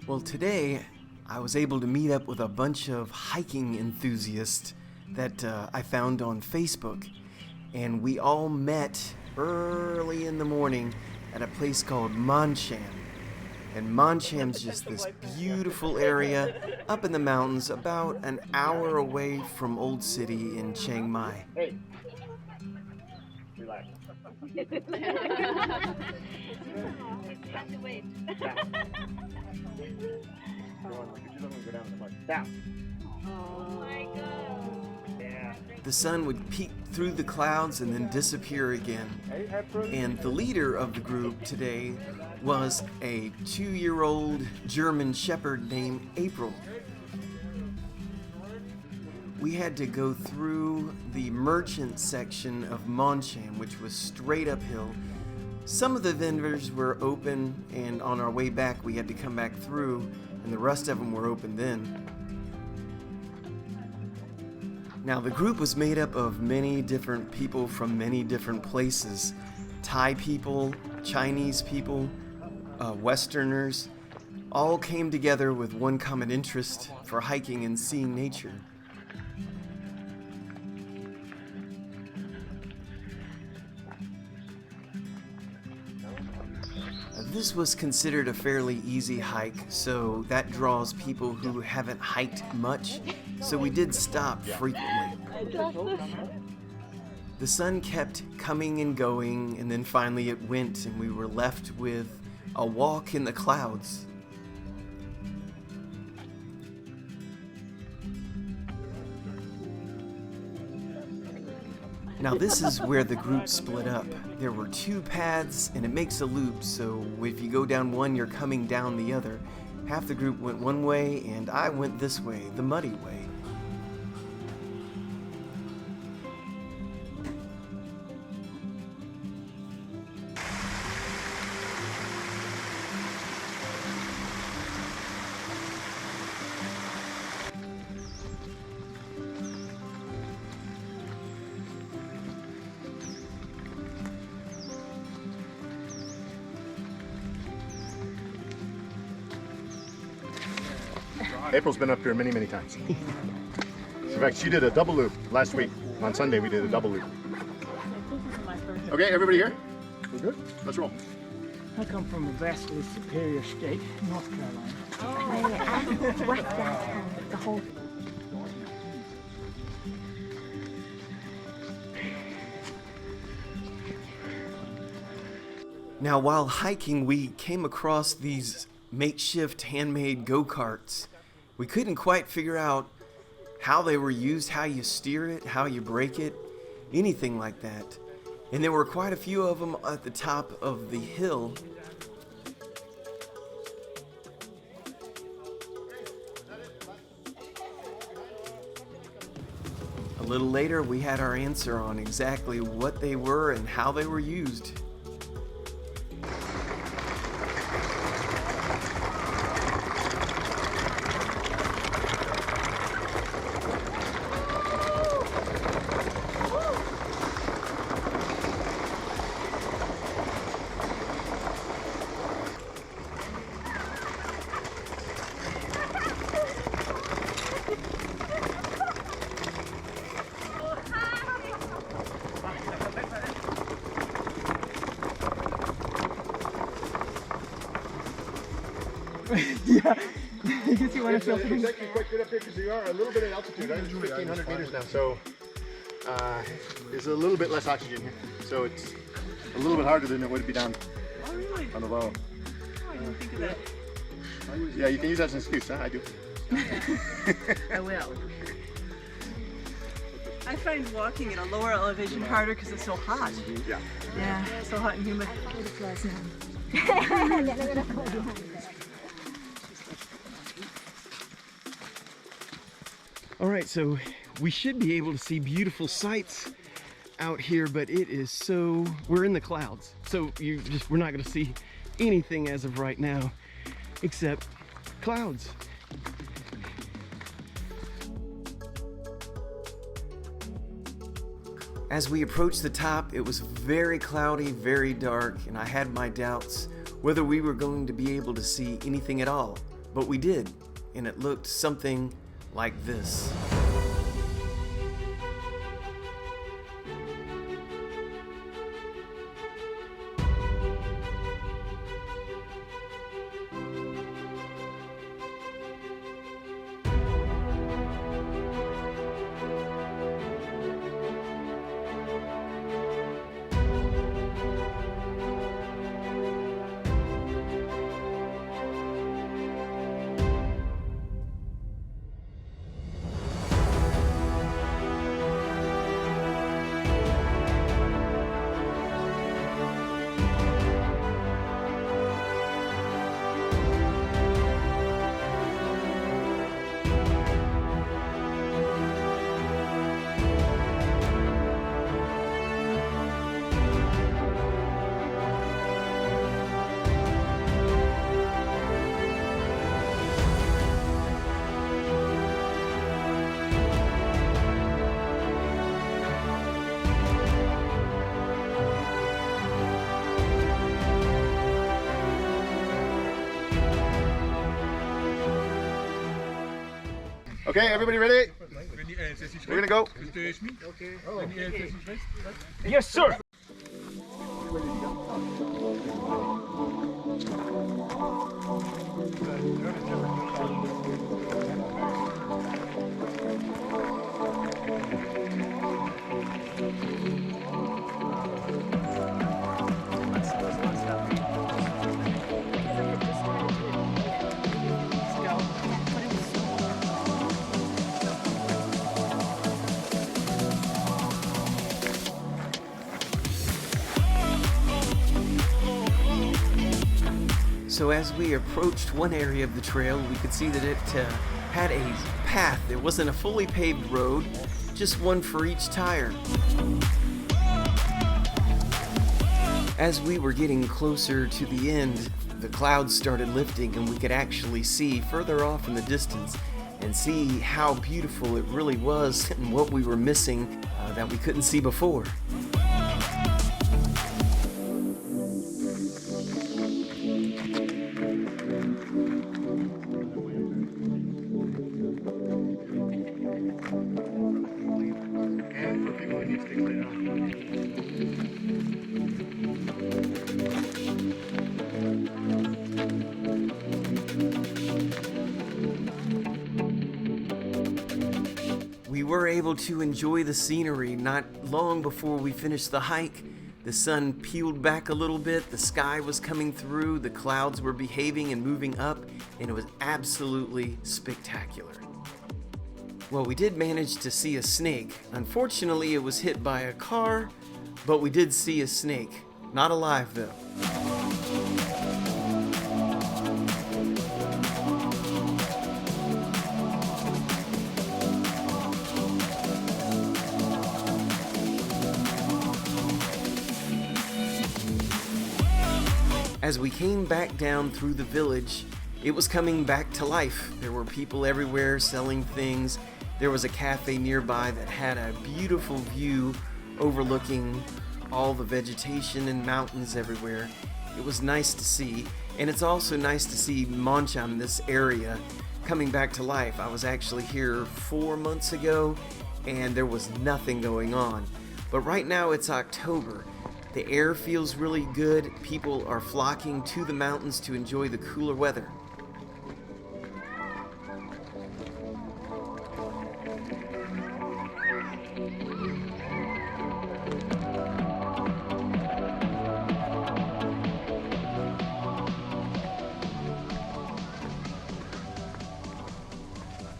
Well, today I was able to meet up with a bunch of hiking enthusiasts that I found on Facebook, and we all met early in the morning at a place called Mancham. And Mancham's just this beautiful area up in the mountains about an hour away from Old City in Chiang Mai. Hey, relax. Down. Oh my god. Yeah. The sun would peek through the clouds and then disappear again. And the leader of the group today was a 2-year-old German Shepherd named April. We had to go through the merchant section of Mancham, which was straight uphill. Some of the vendors were open, and on our way back we had to come back through, and the rest of them were open then. Now, the group was made up of many different people from many different places. Thai people, Chinese people, Westerners, all came together with one common interest for hiking and seeing nature. This was considered a fairly easy hike, so that draws people who haven't hiked much, so we did stop frequently. The sun kept coming and going, and then finally it went, and we were left with a walk in the clouds. Now this is where the group split up. There were 2 paths and it makes a loop, so if you go down one, you're coming down the other. Half the group went one way and I went this way, the muddy way. April's been up here many, many times. In fact, she did a double loop last week. On Sunday, we did a double loop. Okay, everybody here? We're good? Let's roll. I come from a vastly superior state, North Carolina. Oh, what's that? The whole. Now while hiking, we came across these makeshift handmade go-karts. We couldn't quite figure out how they were used, how you steer it, how you brake it, anything like that. And there were quite a few of them at the top of the hill. A little later, we had our answer on exactly what they were and how they were used. Yeah, you can see what it's It's actually quite good up here because we are a little bit at altitude. I'm 1,500 meters now, so there's a little bit less oxygen here. So it's a little bit harder than it would be down on the low. I didn't think of that. Yeah, you can use that as an excuse, huh? I do. I will. I find walking at a lower elevation harder because it's so hot. Yeah. Yeah, so hot and humid. All right, so we should be able to see beautiful sights out here, but it is so, we're in the clouds. So we're not gonna see anything as of right now, except clouds. As we approached the top, it was very cloudy, very dark, and I had my doubts whether we were going to be able to see anything at all. But we did, and it looked something like this. Okay, everybody ready? We're gonna go. Yes, sir. So as we approached one area of the trail, we could see that it had a path. It wasn't a fully paved road, just one for each tire. As we were getting closer to the end, the clouds started lifting and we could actually see further off in the distance and see how beautiful it really was and what we were missing that we couldn't see before. And for people who need to take later on. We were able to enjoy the scenery not long before we finished the hike. The sun peeled back a little bit, the sky was coming through, the clouds were behaving and moving up, and it was absolutely spectacular. Well, we did manage to see a snake. Unfortunately, it was hit by a car, but we did see a snake. Not alive, though. As we came back down through the village, it was coming back to life. There were people everywhere selling things. There was a cafe nearby that had a beautiful view overlooking all the vegetation and mountains everywhere. It was nice to see, and it's also nice to see Moncham, this area, coming back to life. I was actually here 4 months ago, and there was nothing going on. But right now it's October. The air feels really good. People are flocking to the mountains to enjoy the cooler weather.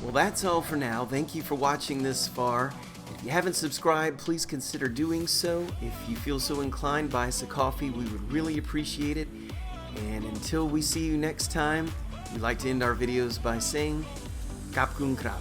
Well, that's all for now. Thank you for watching this far. If you haven't subscribed, please consider doing so. If you feel so inclined, buy us a coffee. We would really appreciate it. And until we see you next time, we like to end our videos by saying, Kap Kun Krap.